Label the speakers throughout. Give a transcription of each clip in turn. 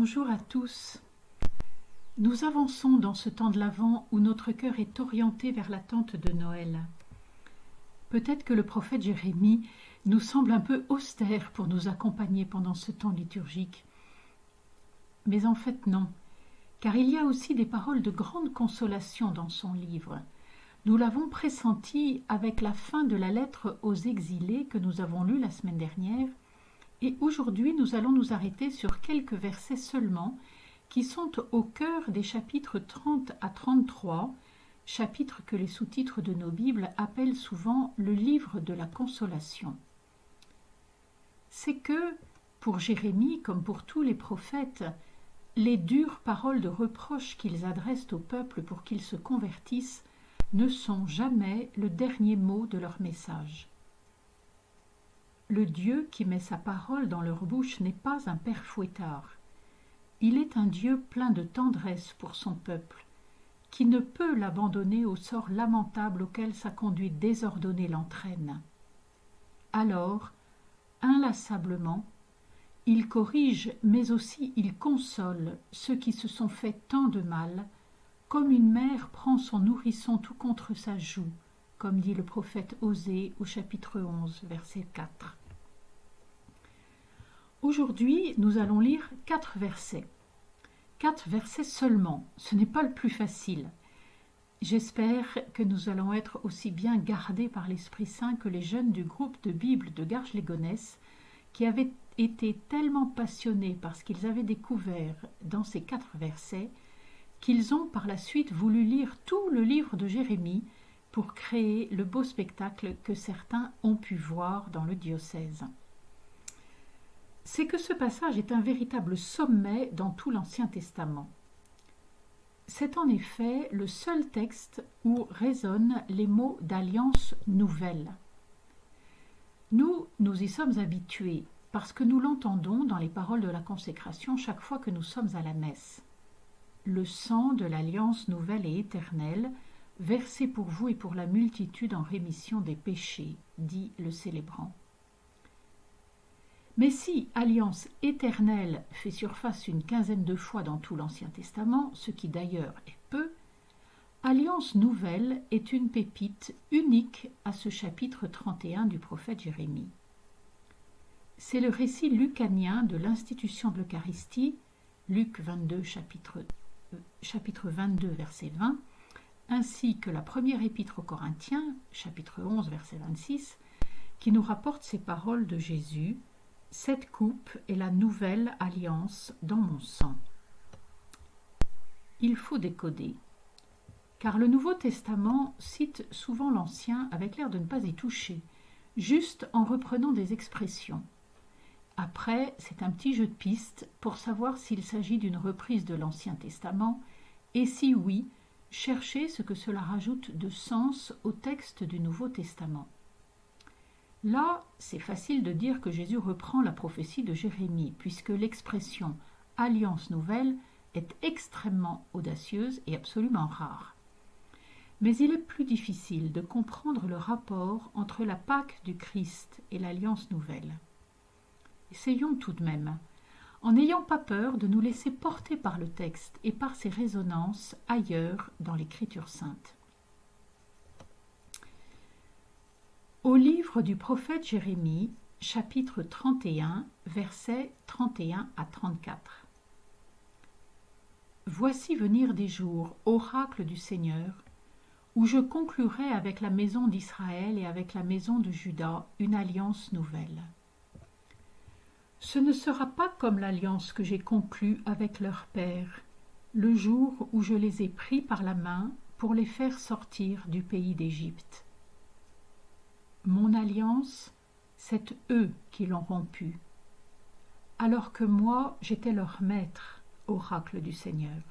Speaker 1: Bonjour à tous. Nous avançons dans ce temps de l'Avent où notre cœur est orienté vers l'attente de Noël. Peut-être que le prophète Jérémie nous semble un peu austère pour nous accompagner pendant ce temps liturgique. Mais en fait non, car il y a aussi des paroles de grande consolation dans son livre. Nous l'avons pressenti avec la fin de la lettre aux exilés que nous avons lue la semaine dernière, et aujourd'hui nous allons nous arrêter sur quelques versets seulement qui sont au cœur des chapitres 30 à 33, chapitres que les sous-titres de nos Bibles appellent souvent le livre de la consolation. C'est que, pour Jérémie comme pour tous les prophètes, les dures paroles de reproche qu'ils adressent au peuple pour qu'il se convertisse ne sont jamais le dernier mot de leur message. Le Dieu qui met sa parole dans leur bouche n'est pas un père fouettard. Il est un Dieu plein de tendresse pour son peuple, qui ne peut l'abandonner au sort lamentable auquel sa conduite désordonnée l'entraîne. Alors, inlassablement, il corrige, mais aussi il console ceux qui se sont fait tant de mal, comme une mère prend son nourrisson tout contre sa joue, comme dit le prophète Osée au chapitre 11, verset 4. Aujourd'hui, nous allons lire 4 versets. 4 versets seulement, ce n'est pas le plus facile. J'espère que nous allons être aussi bien gardés par l'Esprit Saint que les jeunes du groupe de Bible de Garges-les-Gonesse, qui avaient été tellement passionnés par ce qu'ils avaient découvert dans ces 4 versets, qu'ils ont par la suite voulu lire tout le livre de Jérémie pour créer le beau spectacle que certains ont pu voir dans le diocèse. C'est que ce passage est un véritable sommet dans tout l'Ancien Testament. C'est en effet le seul texte où résonnent les mots d'alliance nouvelle. Nous y sommes habitués parce que nous l'entendons dans les paroles de la consécration chaque fois que nous sommes à la messe. Le sang de l'alliance nouvelle et éternelle, versé pour vous et pour la multitude en rémission des péchés, dit le célébrant. Mais si alliance éternelle fait surface une quinzaine de fois dans tout l'Ancien Testament, ce qui d'ailleurs est peu, alliance nouvelle est une pépite unique à ce chapitre 31 du prophète Jérémie. C'est le récit lucanien de l'institution de l'Eucharistie, Luc 22, chapitre 22, verset 20, ainsi que la première épître aux Corinthiens, chapitre 11, verset 26, qui nous rapporte ces paroles de Jésus: « Cette coupe est la nouvelle alliance dans mon sang. » Il faut décoder, car le Nouveau Testament cite souvent l'Ancien avec l'air de ne pas y toucher, juste en reprenant des expressions. Après, c'est un petit jeu de piste pour savoir s'il s'agit d'une reprise de l'Ancien Testament, et si oui, chercher ce que cela rajoute de sens au texte du Nouveau Testament. Là, c'est facile de dire que Jésus reprend la prophétie de Jérémie, puisque l'expression « alliance nouvelle » est extrêmement audacieuse et absolument rare. Mais il est plus difficile de comprendre le rapport entre la Pâque du Christ et l'alliance nouvelle. Essayons tout de même, en n'ayant pas peur de nous laisser porter par le texte et par ses résonances ailleurs dans l'Écriture sainte. Au livre du prophète Jérémie, chapitre 31, versets 31 à 34. Voici venir des jours, oracle du Seigneur, où je conclurai avec la maison d'Israël et avec la maison de Juda une alliance nouvelle. Ce ne sera pas comme l'alliance que j'ai conclue avec leur père, le jour où je les ai pris par la main pour les faire sortir du pays d'Égypte. Mon alliance, c'est eux qui l'ont rompue, alors que moi j'étais leur maître, oracle du Seigneur.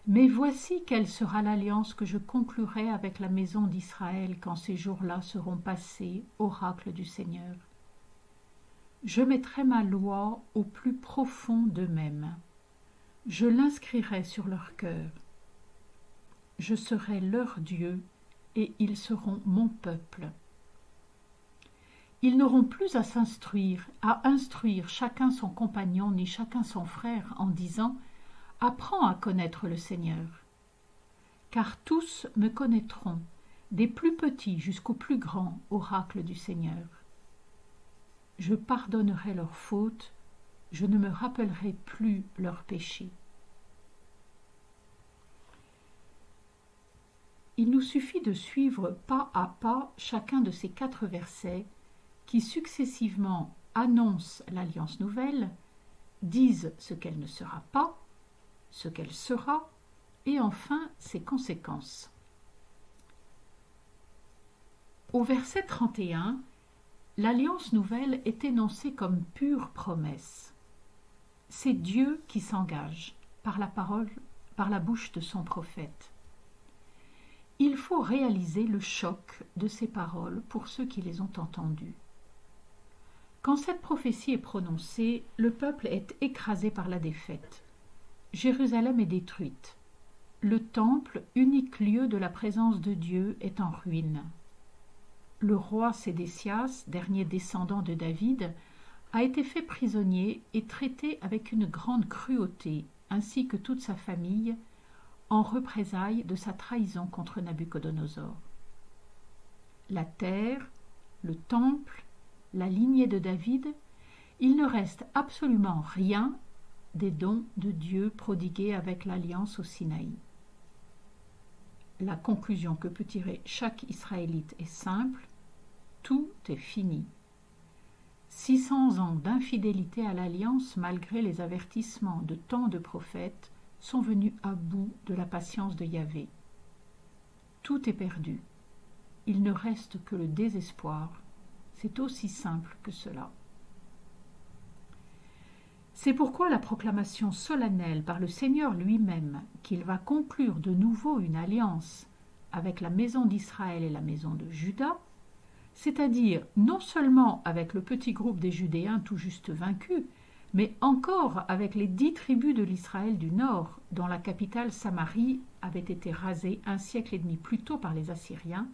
Speaker 1: Mais voici quelle sera l'alliance que je conclurai avec la maison d'Israël quand ces jours-là seront passés, oracle du Seigneur. Je mettrai ma loi au plus profond d'eux-mêmes. Je l'inscrirai sur leur cœur. Je serai leur Dieu et ils seront mon peuple. Ils n'auront plus à instruire chacun son compagnon, ni chacun son frère, en disant « Apprends à connaître le Seigneur ». Car tous me connaîtront, des plus petits jusqu'aux plus grands, oracle du Seigneur. Je pardonnerai leurs fautes, je ne me rappellerai plus leurs péchés. Il nous suffit de suivre pas à pas chacun de ces 4 versets qui successivement annoncent l'Alliance nouvelle, disent ce qu'elle ne sera pas, ce qu'elle sera, et enfin ses conséquences. Au verset 31, l'Alliance nouvelle est énoncée comme pure promesse. C'est Dieu qui s'engage par la parole, par la bouche de son prophète. Il faut réaliser le choc de ces paroles pour ceux qui les ont entendues. Quand cette prophétie est prononcée, le peuple est écrasé par la défaite. Jérusalem est détruite. Le temple, unique lieu de la présence de Dieu, est en ruine. Le roi Sédécias, dernier descendant de David, a été fait prisonnier et traité avec une grande cruauté, ainsi que toute sa famille, en représailles de sa trahison contre Nabuchodonosor. La terre, le temple, la lignée de David, il ne reste absolument rien des dons de Dieu prodigués avec l'alliance au Sinaï. La conclusion que peut tirer chaque Israélite est simple, tout est fini. 600 ans d'infidélité à l'alliance malgré les avertissements de tant de prophètes sont venus à bout de la patience de Yahvé. Tout est perdu. Il ne reste que le désespoir. C'est aussi simple que cela. C'est pourquoi la proclamation solennelle par le Seigneur lui-même qu'il va conclure de nouveau une alliance avec la maison d'Israël et la maison de Juda, c'est-à-dire non seulement avec le petit groupe des Judéens tout juste vaincus, mais encore avec les 10 tribus de l'Israël du Nord, dont la capitale Samarie avait été rasée 1 siècle et demi plus tôt par les Assyriens,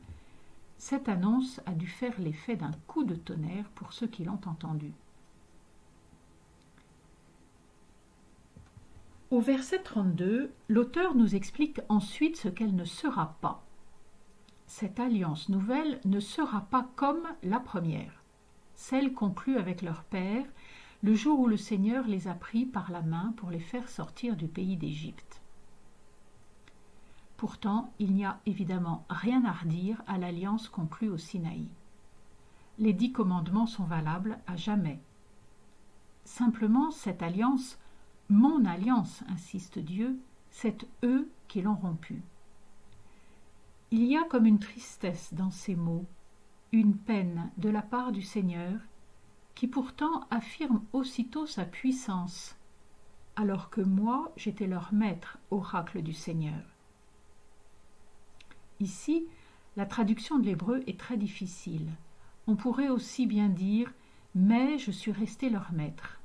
Speaker 1: cette annonce a dû faire l'effet d'un coup de tonnerre pour ceux qui l'ont entendue. Au verset 32, l'auteur nous explique ensuite ce qu'elle ne sera pas. Cette alliance nouvelle ne sera pas comme la première, celle conclue avec leur père, le jour où le Seigneur les a pris par la main pour les faire sortir du pays d'Égypte. Pourtant, il n'y a évidemment rien à redire à l'alliance conclue au Sinaï. Les 10 commandements sont valables à jamais. Simplement, cette alliance, mon alliance, insiste Dieu, c'est eux qui l'ont rompue. Il y a comme une tristesse dans ces mots, une peine de la part du Seigneur, qui pourtant affirme aussitôt sa puissance, alors que moi j'étais leur maître, oracle du Seigneur. Ici, la traduction de l'hébreu est très difficile. On pourrait aussi bien dire « mais je suis resté leur maître »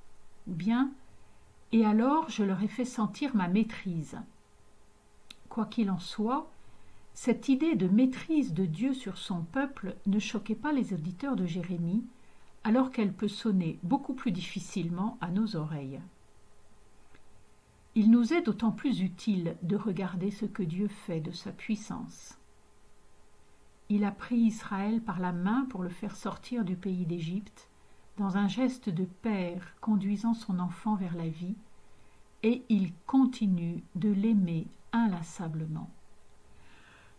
Speaker 1: ou bien « et alors je leur ai fait sentir ma maîtrise ». Quoi qu'il en soit, cette idée de maîtrise de Dieu sur son peuple ne choquait pas les auditeurs de Jérémie, alors qu'elle peut sonner beaucoup plus difficilement à nos oreilles. Il nous est d'autant plus utile de regarder ce que Dieu fait de sa puissance. Il a pris Israël par la main pour le faire sortir du pays d'Égypte, dans un geste de père conduisant son enfant vers la vie, et il continue de l'aimer inlassablement.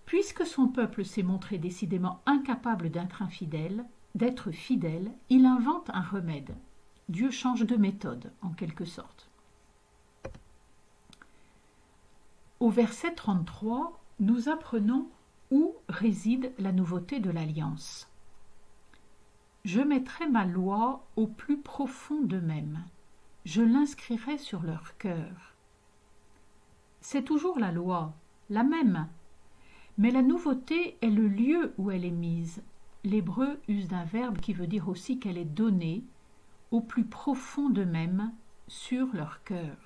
Speaker 1: Puisque son peuple s'est montré décidément incapable d'être fidèle, il invente un remède. Dieu change de méthode, en quelque sorte. Au verset 33, nous apprenons où réside la nouveauté de l'alliance. « Je mettrai ma loi au plus profond d'eux-mêmes. Je l'inscrirai sur leur cœur. » C'est toujours la loi, la même, mais la nouveauté est le lieu où elle est mise. L'hébreu use d'un verbe qui veut dire aussi qu'elle est donnée au plus profond d'eux-mêmes, sur leur cœur.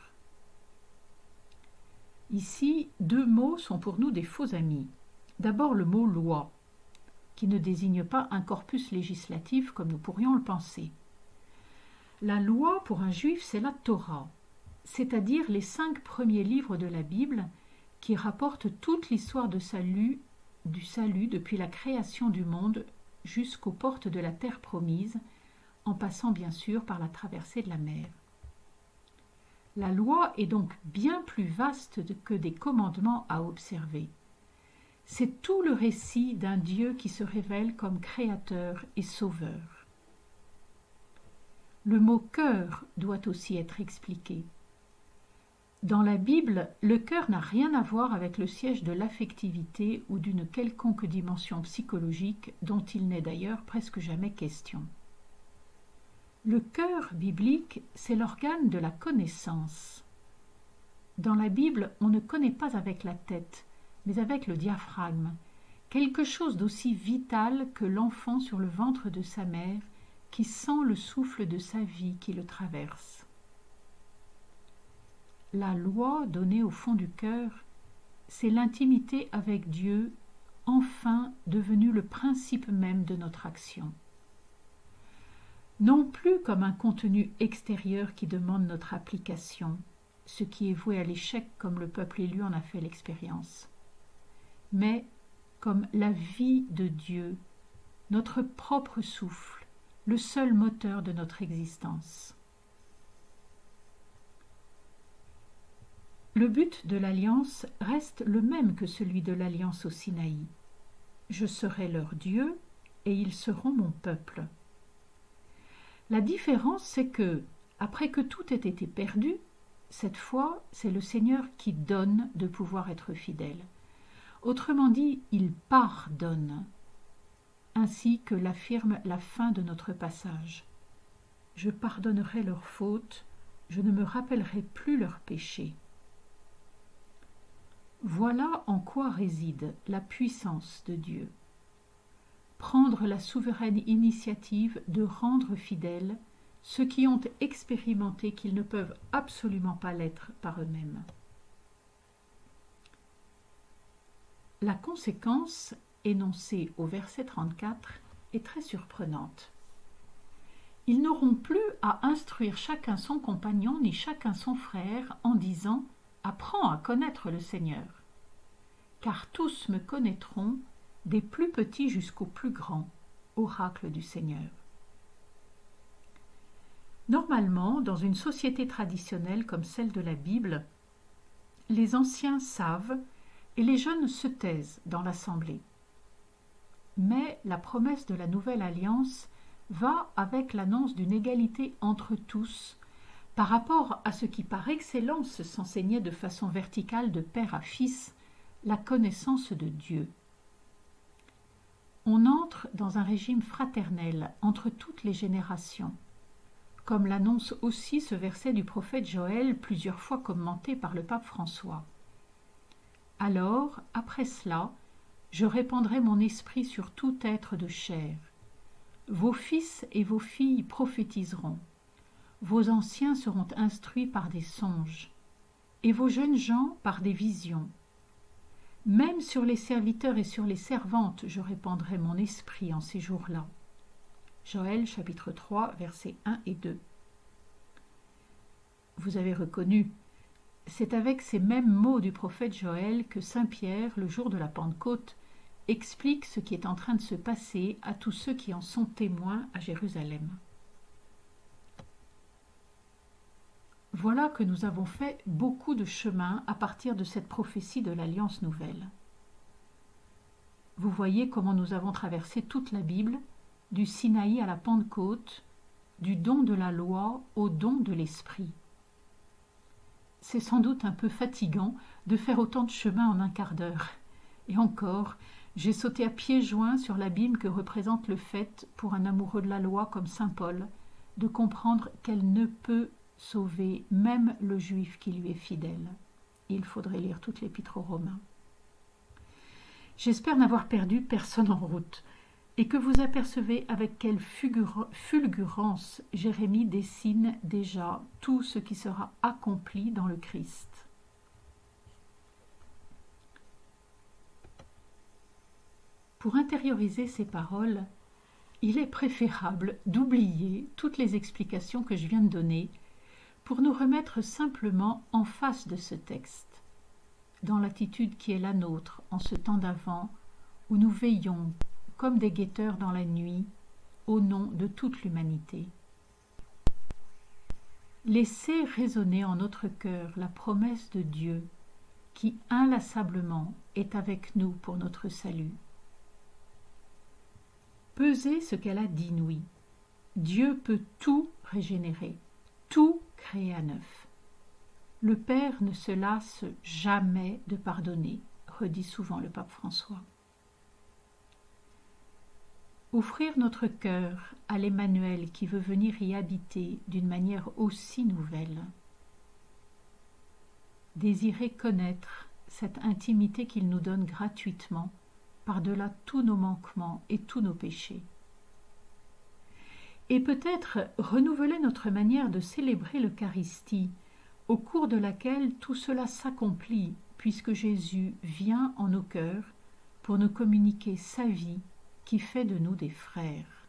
Speaker 1: Ici, 2 mots sont pour nous des faux amis. D'abord le mot « loi ». qui ne désigne pas un corpus législatif comme nous pourrions le penser. La loi pour un juif, c'est la Torah, c'est-à-dire les 5 premiers livres de la Bible qui rapportent toute l'histoire du salut depuis la création du monde jusqu'aux portes de la terre promise, en passant bien sûr par la traversée de la mer. La loi est donc bien plus vaste que des commandements à observer. C'est tout le récit d'un Dieu qui se révèle comme créateur et sauveur. Le mot « cœur » doit aussi être expliqué. Dans la Bible, le cœur n'a rien à voir avec le siège de l'affectivité ou d'une quelconque dimension psychologique dont il n'est d'ailleurs presque jamais question. Le cœur biblique, c'est l'organe de la connaissance. Dans la Bible, on ne connaît pas avec la tête, mais avec le diaphragme, quelque chose d'aussi vital que l'enfant sur le ventre de sa mère qui sent le souffle de sa vie qui le traverse. La loi donnée au fond du cœur, c'est l'intimité avec Dieu, enfin devenue le principe même de notre action. Non plus comme un contenu extérieur qui demande notre application, ce qui est voué à l'échec comme le peuple élu en a fait l'expérience, mais comme la vie de Dieu, notre propre souffle, le seul moteur de notre existence. Le but de l'alliance reste le même que celui de l'alliance au Sinaï. Je serai leur Dieu et ils seront mon peuple. La différence, c'est que, après que tout ait été perdu, cette fois, c'est le Seigneur qui donne de pouvoir être fidèle. Autrement dit, il pardonne, ainsi que l'affirme la fin de notre passage. Je pardonnerai leurs fautes, je ne me rappellerai plus leurs péchés. Voilà en quoi réside la puissance de Dieu. Prendre la souveraine initiative de rendre fidèles ceux qui ont expérimenté qu'ils ne peuvent absolument pas l'être par eux-mêmes. La conséquence, énoncée au verset 34, est très surprenante. Ils n'auront plus à instruire chacun son compagnon ni chacun son frère en disant « Apprends à connaître le Seigneur », car tous me connaîtront, des plus petits jusqu'aux plus grands, oracle du Seigneur. Normalement, dans une société traditionnelle comme celle de la Bible, les anciens savent et les jeunes se taisent dans l'assemblée. Mais la promesse de la nouvelle alliance va avec l'annonce d'une égalité entre tous par rapport à ce qui par excellence s'enseignait de façon verticale de père à fils, la connaissance de Dieu. On entre dans un régime fraternel entre toutes les générations, comme l'annonce aussi ce verset du prophète Joël plusieurs fois commenté par le pape François. Alors, après cela, je répandrai mon esprit sur tout être de chair. Vos fils et vos filles prophétiseront. Vos anciens seront instruits par des songes, et vos jeunes gens par des visions. Même sur les serviteurs et sur les servantes, je répandrai mon esprit en ces jours-là. Joël chapitre 3, versets 1 et 2. Vous avez reconnu, c'est avec ces mêmes mots du prophète Joël que saint Pierre, le jour de la Pentecôte, explique ce qui est en train de se passer à tous ceux qui en sont témoins à Jérusalem. Voilà que nous avons fait beaucoup de chemin à partir de cette prophétie de l'Alliance nouvelle. Vous voyez comment nous avons traversé toute la Bible, du Sinaï à la Pentecôte, du don de la loi au don de l'Esprit. C'est sans doute un peu fatigant de faire autant de chemin en un quart d'heure. Et encore, j'ai sauté à pieds joints sur l'abîme que représente le fait, pour un amoureux de la loi comme saint Paul, de comprendre qu'elle ne peut sauver même le juif qui lui est fidèle. Il faudrait lire toute l'épître aux Romains. J'espère n'avoir perdu personne en route et que vous apercevez avec quelle fulgurance Jérémie dessine déjà tout ce qui sera accompli dans le Christ. Pour intérioriser ces paroles, il est préférable d'oublier toutes les explications que je viens de donner pour nous remettre simplement en face de ce texte, dans l'attitude qui est la nôtre en ce temps d'Avent où nous veillons comme des guetteurs dans la nuit au nom de toute l'humanité. Laissez résonner en notre cœur la promesse de Dieu qui inlassablement est avec nous pour notre salut. Pesez ce qu'elle a d'inouï. Dieu peut tout régénérer, tout créer à neuf. Le Père ne se lasse jamais de pardonner, redit souvent le pape François. Offrir notre cœur à l'Emmanuel qui veut venir y habiter d'une manière aussi nouvelle. Désirer connaître cette intimité qu'il nous donne gratuitement, par-delà tous nos manquements et tous nos péchés. Et peut-être renouveler notre manière de célébrer l'Eucharistie, au cours de laquelle tout cela s'accomplit, puisque Jésus vient en nos cœurs pour nous communiquer sa vie qui fait de nous des frères.